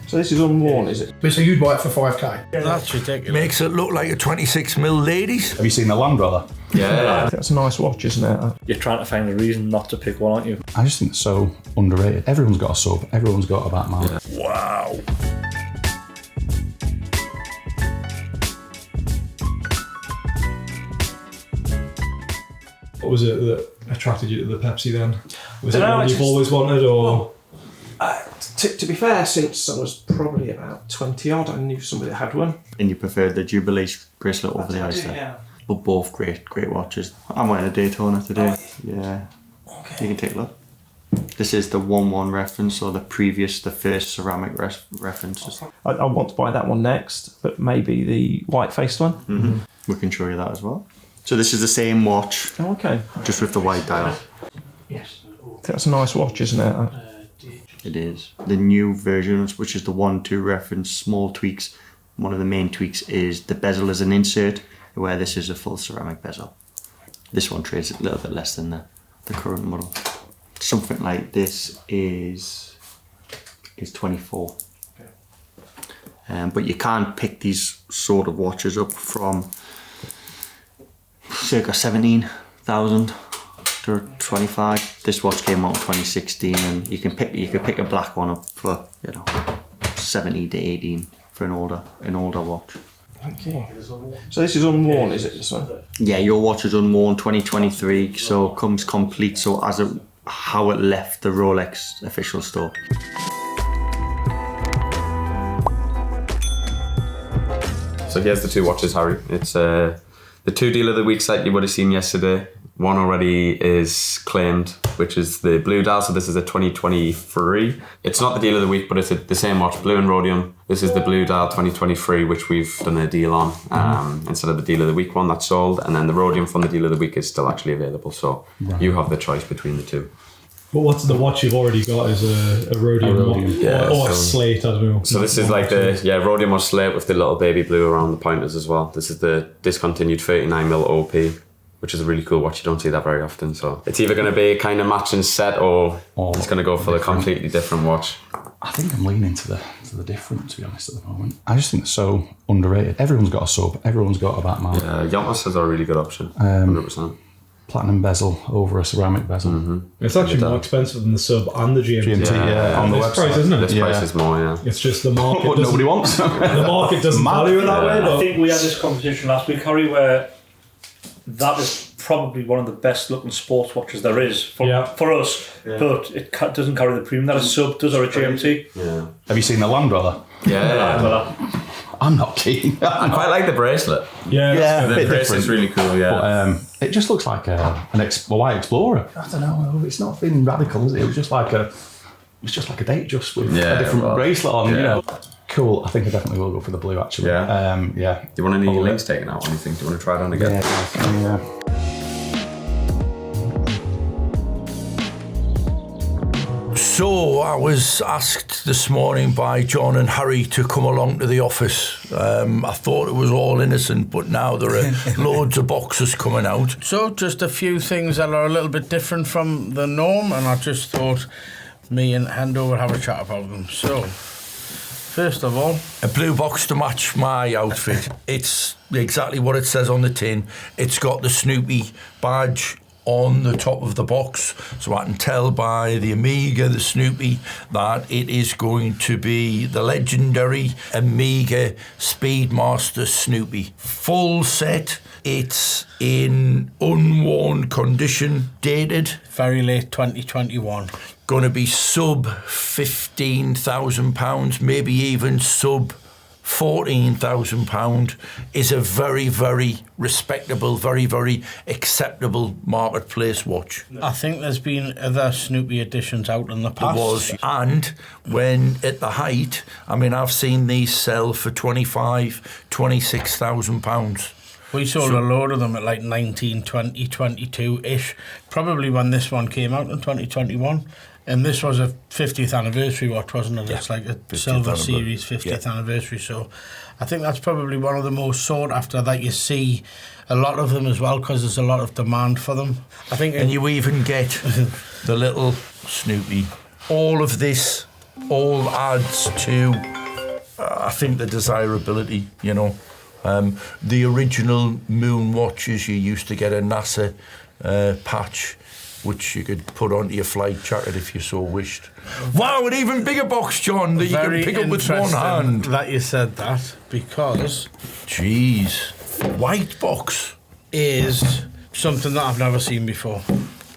So this is unworn, is it? So you'd buy it for 5k? That's ridiculous. Makes it look like a 26mm ladies. Have you seen the Land Rover? Yeah. That's a nice watch, isn't it? You're trying to find a reason not to pick one, aren't you? I just think it's so underrated. Everyone's got a sub. Everyone's got a Batman. Yeah. Wow. What was it that attracted you to the Pepsi then? Was it one you've always wanted, or...? To be fair, since I was probably about 20 odd, I knew somebody that had one. And you preferred the Jubilee bracelet over the Oyster? Yeah. But both great watches. I'm wearing a Daytona today. Yeah. Okay. You can take a look. This is the 1-1 reference, or the first ceramic reference. I want to buy that one next, but maybe the white-faced one. Mm-hmm. We can show you that as well. So this is the same watch, Oh, okay. just with the white dial. Yes. That's a nice watch, isn't it? It is. The new version, which is the 1-2 reference, small tweaks. One of the main tweaks is the bezel is an insert, where this is a full ceramic bezel. This one trades a little bit less than the current model. Something like this is 24. But you can't pick these sort of watches up from circa 17,000 to 25. This watch came out in 2016, and you could pick a black one up for 70 to 18 for an older watch. Thank you. So this is unworn, is it, this one? Yeah, your watch is unworn 2023, so comes complete. So how it left the Rolex official store. So here's the two watches, Harry. It's the two deal of the weeks that you would have seen yesterday. One already is claimed, which is the Bleu dial. So this is a 2023. It's not the deal of the week, but it's the same watch, Bleu and rhodium. This is the Bleu dial 2023, which we've done a deal on instead of the deal of the week one that's sold. And then the rhodium from the deal of the week is still actually available. So you have the choice between the two. But what's the watch you've already got is a rhodium, yeah, or a slate, I don't know. So this is like the rhodium or slate with the little baby blue around the pointers as well. This is the discontinued 39mm OP, which is a really cool watch. You don't see that very often. So it's either going to be a kind of matching set, or it's going to go for the completely different watch. I think I'm leaning to the different, to be honest, at the moment. I just think it's so underrated. Everyone's got a sub. Everyone's got a Batman. Yeah, Yacht-Masters are a really good option. 100%. Platinum bezel over a ceramic bezel. Mm-hmm. It's actually more expensive than the sub and the GMT. On the this website. price, isn't it? This price is more, yeah. It's just the market. What nobody wants. The market doesn't value it that way. I think we had this conversation last week, Harry, where that is probably one of the best looking sports watches there is for us, but it doesn't carry the premium that a sub does or a GMT. Yeah. Have you seen the Land Rover? Yeah. I'm not keen. I quite like the bracelet. Yeah, the bracelet's really cool, yeah. But, it just looks like a white Explorer. I don't know. It's not been radical, is it? It was just like a date just with a different bracelet on. You know. Cool. I think I definitely will go for the Blue, actually. Yeah. Do you want any links taken out? What do you think? Do you want to try it on again? Yeah. So I was asked this morning by John and Harry to come along to the office. I thought it was all innocent, but now there are loads of boxes coming out. So just a few things that are a little bit different from the norm, and I just thought me and Hendo would have a chat about them. So, first of all, a blue box to match my outfit. It's exactly what it says on the tin. It's got the Snoopy badge on the top of the box, so I can tell by the Omega, the Snoopy, that it is going to be the legendary Omega Speedmaster Snoopy. Full set. It's in unworn condition, dated. Very late 2021. Going to be sub £15,000, maybe even sub £14,000, is a very, very respectable, very, very acceptable marketplace watch. I think there's been other Snoopy editions out in the past. There was, and when at the height, I mean, I've seen these sell for £26,000. We sold a load of them at like 19, 20, 22-ish, probably when this one came out in 2021. And this was a 50th anniversary watch, wasn't it? Yeah, it's like a Silver Series 50th anniversary. So I think that's probably one of the most sought after that you see a lot of them as well, because there's a lot of demand for them. I think, and you even get the little Snoopy. All of this all adds to I think the desirability, you know. The original moon watches, you used to get a NASA patch, which you could put onto your flight jacket if you so wished. Wow, an even bigger box, John, that you can pick up with one hand. That you said that, because... Jeez. White box is something that I've never seen before.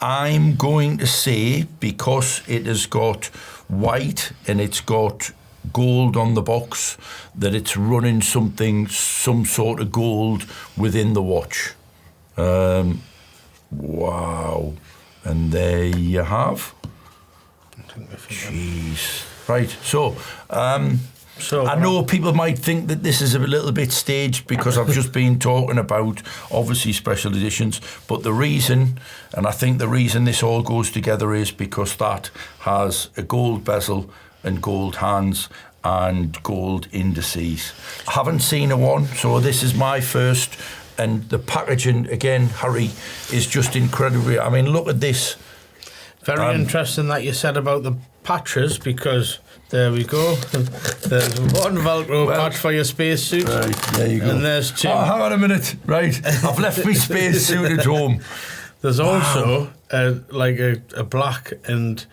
I'm going to say, because it has got white and it's got gold on the box, that it's running some sort of gold within the watch. Wow. And there you have. Jeez. Right, so I know people might think that this is a little bit staged because I've just been talking about, obviously, special editions, but the reason, and I think the reason this all goes together is because that has a gold bezel and gold hands and gold indices. I haven't seen a one, so this is my first, and the packaging, again, Harry, is just incredible. I mean, look at this. Very interesting that you said about the patches, because there we go. There's one Velcro patch for your spacesuit. Right, there you go. And there's two. Oh, hang on a minute. Right, I've left my spacesuit at home. There's also a black and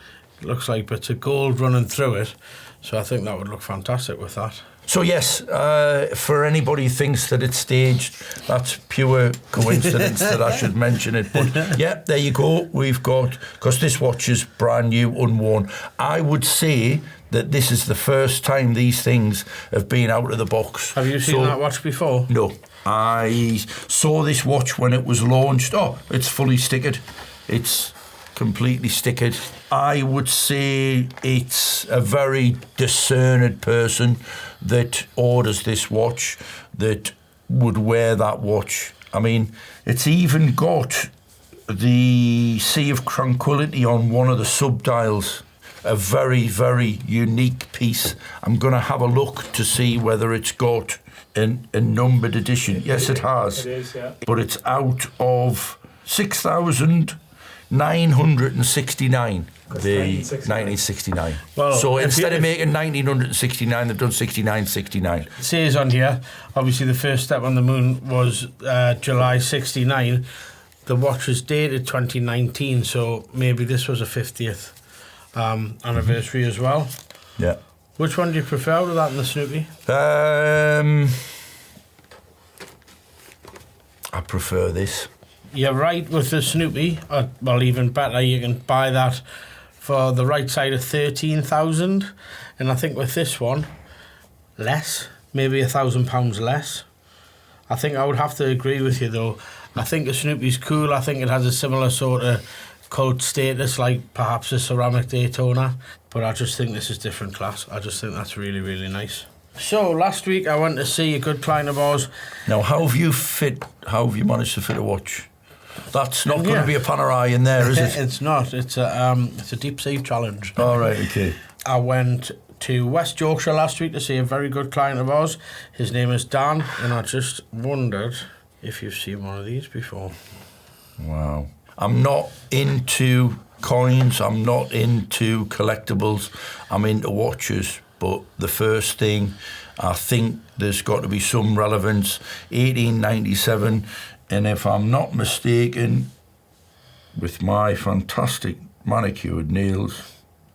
looks like bits of gold running through it. So I think that would look fantastic with that. So yes, for anybody who thinks that it's staged, that's pure coincidence that I should mention it. But yeah, there you go. We've got, because this watch is brand new, unworn. I would say that this is the first time these things have been out of the box. Have you seen that watch before? No. I saw this watch when it was launched. Oh, it's fully stickered. It's completely stickered. I would say it's a very discerning person that orders this watch that would wear that watch. I mean, it's even got the Sea of Tranquility on one of the sub-dials. A very, very unique piece. I'm going to have a look to see whether it's got a numbered edition. Yes, it has. It is, yeah. But it's out of 6,969. The 1969. Well, so instead of making 1969, they've done 6969. It says on here, obviously the first step on the moon was July 69. The watch was dated 2019, so maybe this was a 50th anniversary as well. Yeah. Which one do you prefer out of that and the Snoopy? I prefer this. You're right with the Snoopy. Well, even better, you can buy that for the right side of 13,000, and I think with this one, less, maybe £1,000 less. I think I would have to agree with you though. I think the Snoopy's cool. I think it has a similar sort of cult status, like perhaps a ceramic Daytona, but I just think this is different class. I just think that's really, really nice. So last week I went to see a good client of ours. Now, how have you managed to fit a watch? That's not going to be a Panerai in there, is it? It's not. It's a deep sea challenge. All right, okay. I went to West Yorkshire last week to see a very good client of ours. His name is Dan, and I just wondered if you've seen one of these before. Wow. I'm not into coins. I'm not into collectibles. I'm into watches. But the first thing, I think there's got to be some relevance. 1897. And if I'm not mistaken, with my fantastic manicured nails,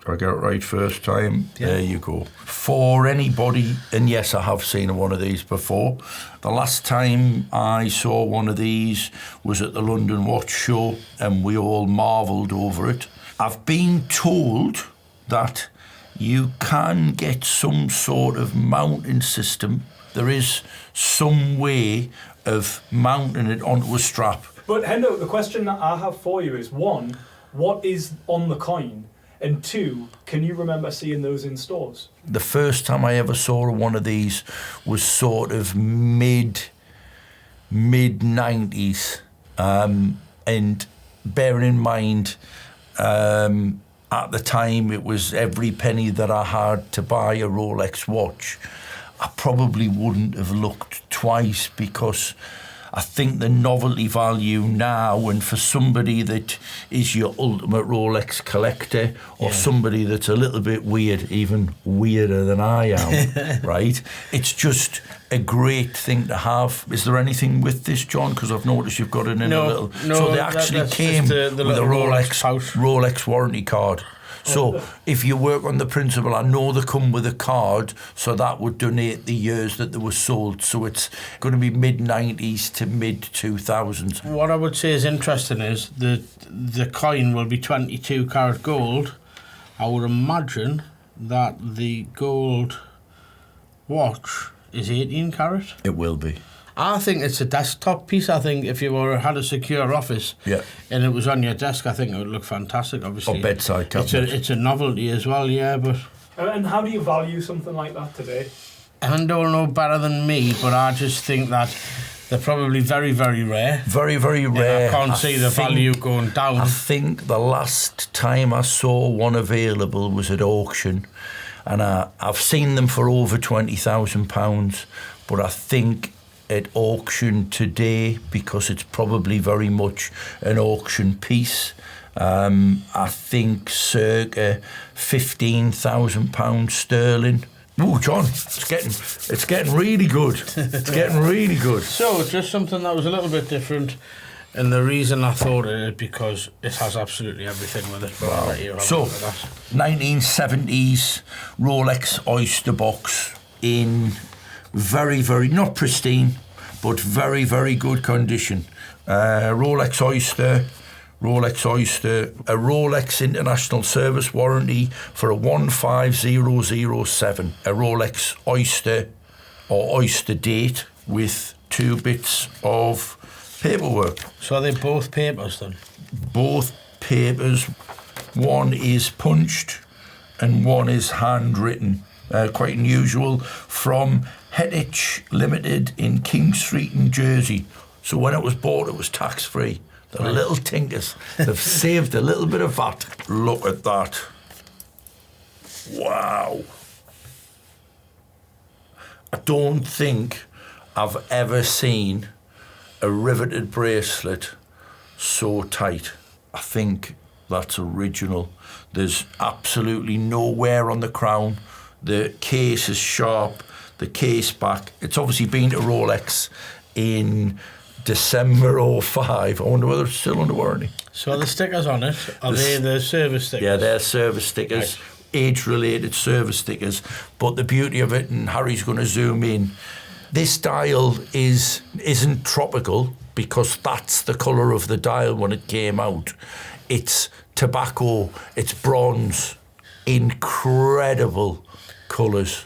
I got it right first time, There you go. For anybody, and yes, I have seen one of these before. The last time I saw one of these was at the London Watch Show, and we all marvelled over it. I've been told that you can get some sort of mounting system. There is some way of mounting it onto a strap. But Hendo, the question that I have for you is, one, what is on the coin? And two, can you remember seeing those in stores? The first time I ever saw one of these was sort of mid-90s. And bearing in mind, at the time it was every penny that I had to buy a Rolex watch. I probably wouldn't have looked twice, because I think the novelty value now, and for somebody that is your ultimate Rolex collector, or somebody that's a little bit weird, even weirder than I am, right? It's just a great thing to have. Is there anything with this, John? Because I've noticed you've got it in a little. No, so they actually came the with a Rolex warranty card. So if you work on the principle, I know they come with a card, so that would donate the years that they were sold. So it's going to be mid-90s to mid-2000s. What I would say is interesting is the coin will be 22 karat gold. I would imagine that the gold watch is 18 karat. It will be. I think it's a desktop piece. I think if you had a secure office and it was on your desk, I think it would look fantastic, obviously. Or bedside cabinet. It's a novelty as well, yeah, but... And how do you value something like that today? Hendo will know better than me, but I just think that they're probably very, very rare. Very, very rare. And I can't see the value going down. I think the last time I saw one available was at auction, and I've seen them for over £20,000, but I think at auction today, because it's probably very much an auction piece, I think circa £15,000 sterling. Oh, John, it's getting really good. It's getting really good. So just something that was a little bit different, and the reason I thought of it because it has absolutely everything with it. Wow. So 1970s Rolex Oyster box in very, very, not pristine, but very, very good condition. Rolex Oyster, a Rolex International Service Warranty for a 15007, a Rolex Oyster or Oyster date with 2 bits of paperwork. So are they both papers then? Both papers. One is punched and one is handwritten. Quite unusual, from Hettich Limited in King Street, New Jersey. So when it was bought, it was tax-free. The little tinkers, they've saved a little bit of VAT. Look at that. Wow. I don't think I've ever seen a riveted bracelet so tight. I think that's original. There's absolutely no wear on the crown. The case is sharp, the case back. It's obviously been to Rolex in December 05. I wonder whether it's still under warranty. So the stickers on it, are they the service stickers? Yeah, they're service stickers, age-related service stickers. But the beauty of it, and Harry's going to zoom in, this dial isn't tropical because that's the colour of the dial when it came out. It's tobacco, it's bronze, incredible colours.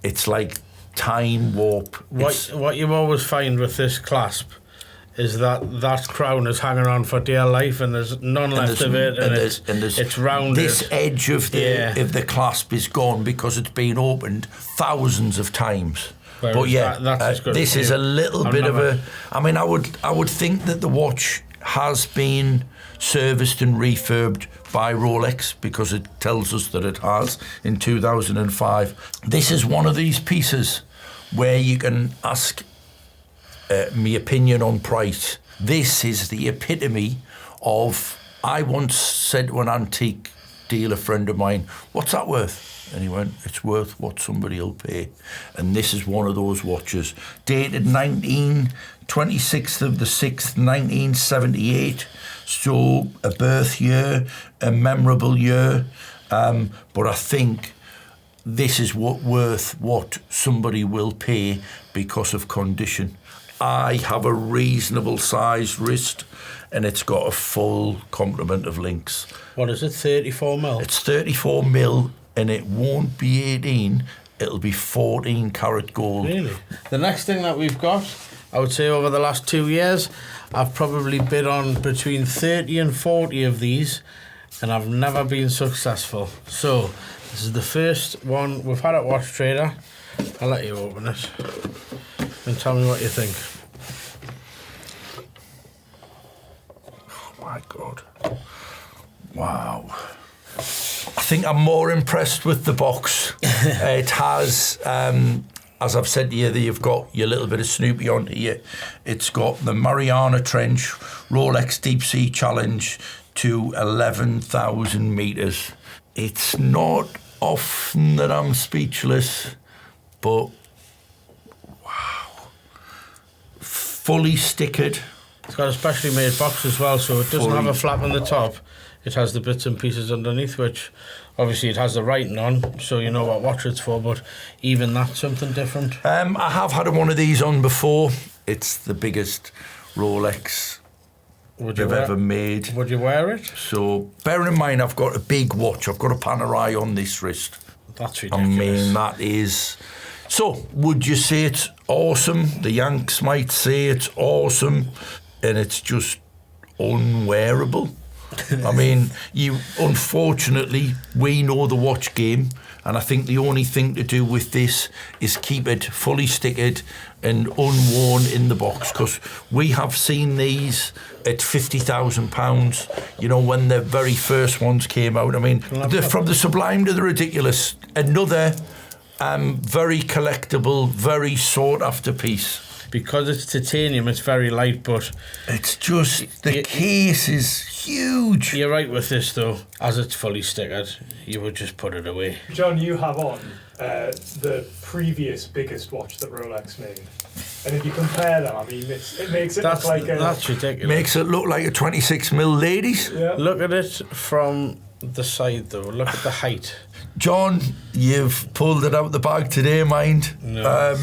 It's like time warp. What you always find with this clasp is that crown is hanging on for dear life, and there's none left of it, and it's rounded. This edge of the clasp is gone because it's been opened thousands of times. Whereas but yeah, that's this is a little bit of a. I mean, I would think that the watch has been serviced and refurbed by Rolex because it tells us that it has in 2005. This is one of these pieces where you can ask me opinion on price. This is the epitome of. I once said to an antique dealer friend of mine, "What's that worth?" And he went, "It's worth what somebody will pay." And this is one of those watches, dated 26th of the 6th, 1978. So a birth year, a memorable year. But I think this is worth what somebody will pay because of condition. I have a reasonable sized wrist, and it's got a full complement of links. What is it, 34 mil? It's 34 mil, and it won't be 18, it'll be 14 karat gold. Really? The next thing that we've got, I would say over the last 2 years, I've probably bid on between 30 and 40 of these, and I've never been successful. So, this is the first one we've had at Watch Trader. I'll let you open it and tell me what you think. Oh my God. Wow. I think I'm more impressed with the box. It has, as I've said to you, you've got your little bit of Snoopy on here. It's got the Mariana Trench Rolex Deep Sea Challenge to 11,000 metres. It's not often that I'm speechless, but wow. Fully stickered. It's got a specially made box as well, so it doesn't have a flap on the top. It has the bits and pieces underneath, which obviously it has the writing on, so you know what watch it's for, but even that's something different. I have had one of these on before. It's the biggest Rolex they've ever made. Would you wear it? So, bearing in mind, I've got a big watch. I've got a Panerai on this wrist. That's ridiculous. I mean, that is... So, would you say it's awesome? The Yanks might say it's awesome, and it's just unwearable. I mean, unfortunately, we know the watch game, and I think the only thing to do with this is keep it fully stickered and unworn in the box, because we have seen these at £50,000, you know, when the very first ones came out. I mean, from the sublime to the ridiculous, another very collectible, very sought-after piece. Because it's titanium, it's very light, but... It's just, the case is huge. You're right with this, though. As it's fully stickered, you would just put it away. John, you have on the previous biggest watch that Rolex made. And if you compare them, I mean, it makes it look like a... That's ridiculous. Makes it look like a 26mm ladies. Yeah. Look at it from the side, though. Look at the height. John, you've pulled it out the bag today, mind. No.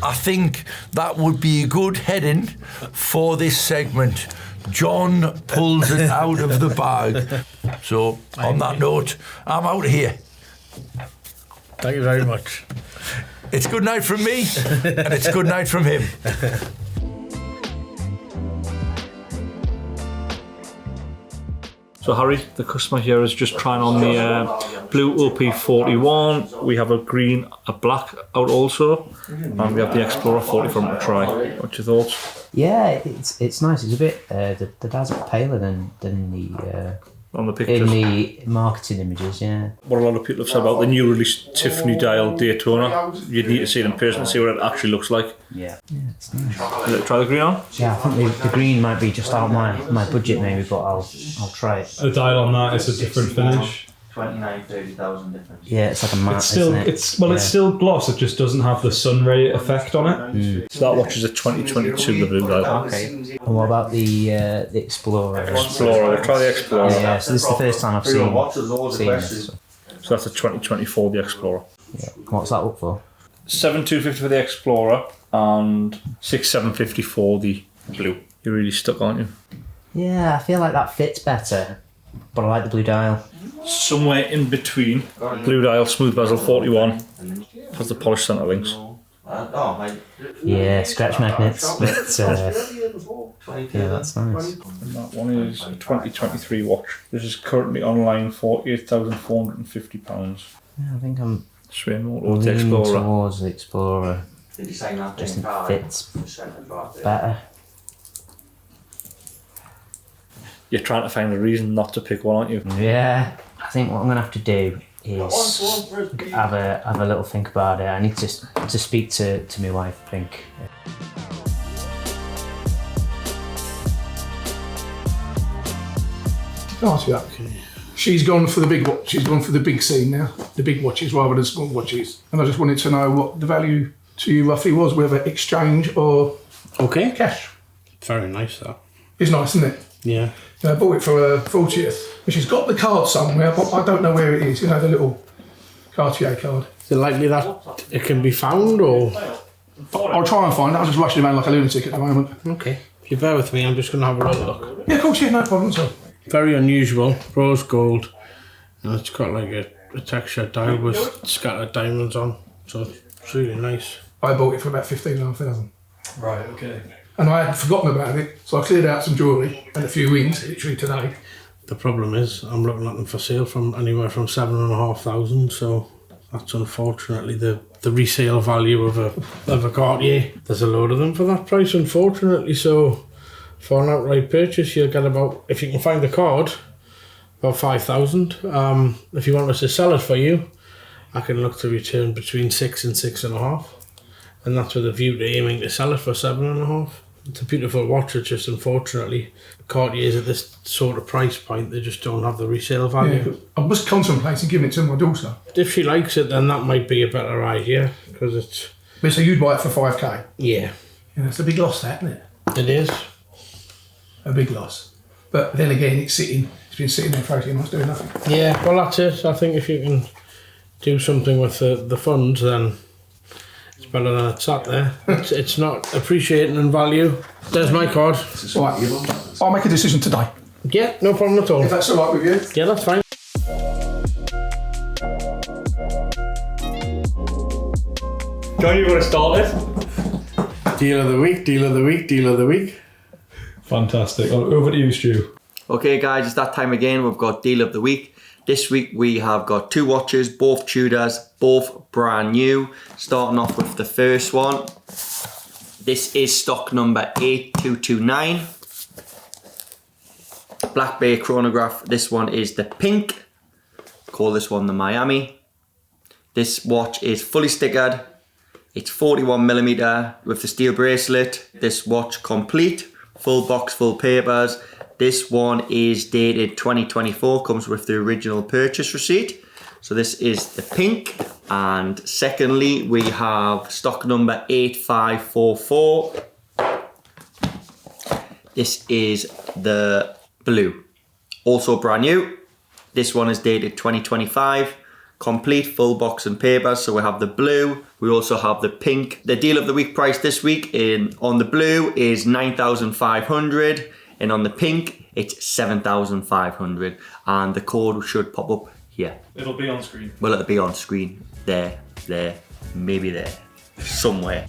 I think that would be a good heading for this segment. John pulls it out of the bag. So, on that note, I'm out of here. Thank you very much. It's good night from me, and it's good night from him. So Harry, the customer here is just trying on the Bleu OP41. We have a green, a black out also, and we have the Explorer 40 for him to try. What's your thoughts? Yeah, it's nice. It's a bit the dial's a bit paler than the On the pictures. in the marketing images. Yeah. What a lot of people have said about the new release Tiffany Dial Daytona. You'd need to see it in person to see what it actually looks like. Yeah, it's nice. Try the green on? Yeah, I think the green might be just out my budget maybe, but I'll try it. The dial on that is a different finish. 29,000-30,000 difference. Yeah, it's like a matte. It's still it's still gloss. It just doesn't have the sun ray effect on it. So that watch is a 2022, the Blue Dial. Okay. And what about the Explorer? Explorer, we'll try the Explorer. Yeah, so this is the first time I've seen this. So that's a 2024, the Explorer. Yeah. What's that up for? 7,250 for the Explorer and 6,750 for the Blue. You're really stuck, aren't you? Yeah, I feel like that fits better, but I like the Blue Dial. Somewhere in between. Blue Dial, smooth bezel 41. Has the polished centre links. Yeah, scratch magnets, but yeah, that's nice. And that one is a 2023 watch. This is currently online for £8,450. Yeah, I think I'm Swim or the leaning Explorer. towards the Explorer. Just think it fits better. You're trying to find a reason not to pick one, aren't you? Yeah, I think what I'm gonna have to do is have a little think about it. I need to speak to my wife, I think. Ask you that. She's gone for the big watch. She's gone for the big scene now, the big watches rather than small watches. And I just wanted to know what the value to you roughly was, whether exchange or cash. Very nice, that. It's nice, isn't it? Yeah. I bought it for her 40th. But she's got the card somewhere, but I don't know where it is. You know, the little Cartier card. Is it likely that it can be found, or...? I'll try and find it. I'm just rushing around like a lunatic at the moment. Okay. If you bear with me, I'm just going to have a little look. Yeah, of course, yeah, no problem at all. Very unusual, rose gold, and it's got like a textured dial with scattered diamonds on, so it's really nice. I bought it for about 15,500. Right. Okay. And I had forgotten about it, so I cleared out some jewellery and a few rings literally today. The problem is, I'm looking at them for sale from anywhere from 7,500, so that's unfortunately the resale value of a Cartier. There's a load of them for that price, unfortunately, so for an outright purchase you'll get about, if you can find the card, about 5,000. If you want us to sell it for you, I can look to return between 6 and 6.5. and that's with a view to aiming to sell it for 7.5. It's a beautiful watch. It's just unfortunately Cartier's at this sort of price point, they just don't have the resale value. Yeah, I was contemplating giving it to my daughter. If she likes it, then that might be a better idea, because it's... But so you'd buy it for 5k? Yeah. Yeah, it's a big loss, that, isn't it? It is. A big loss. But then again, it's been sitting there for 18 months doing nothing. Yeah, well that's it. I think if you can do something with the funds, then it's better than it's sat there. It's not appreciating in value. There's my card. Right, I'll make a decision today. Yeah, no problem at all. If that's all right with you. Yeah, that's fine. John, you want to start it? Deal of the week, deal of the week, deal of the week. Fantastic. Over to you, Stu. Okay guys, it's that time again. We've got deal of the week. This week we have got 2 watches, both Tudors, both brand new. Starting off with the first one. This is stock number 8229. Black Bay chronograph. This one is the pink. Call this one the Miami. This watch is fully stickered. It's 41mm with the steel bracelet. This watch complete. Full box, full papers. This one is dated 2024, comes with the original purchase receipt. So this is the pink. And secondly, we have stock number 8544. This is the blue. Also brand new. This one is dated 2025. Complete full box and papers. So we have the blue. We also have the pink. The deal of the week price this week on the blue is 9,500. And on the pink, it's 7,500. And the code should pop up here. It'll be on screen. Well, it'll be on screen. There, maybe there. Somewhere.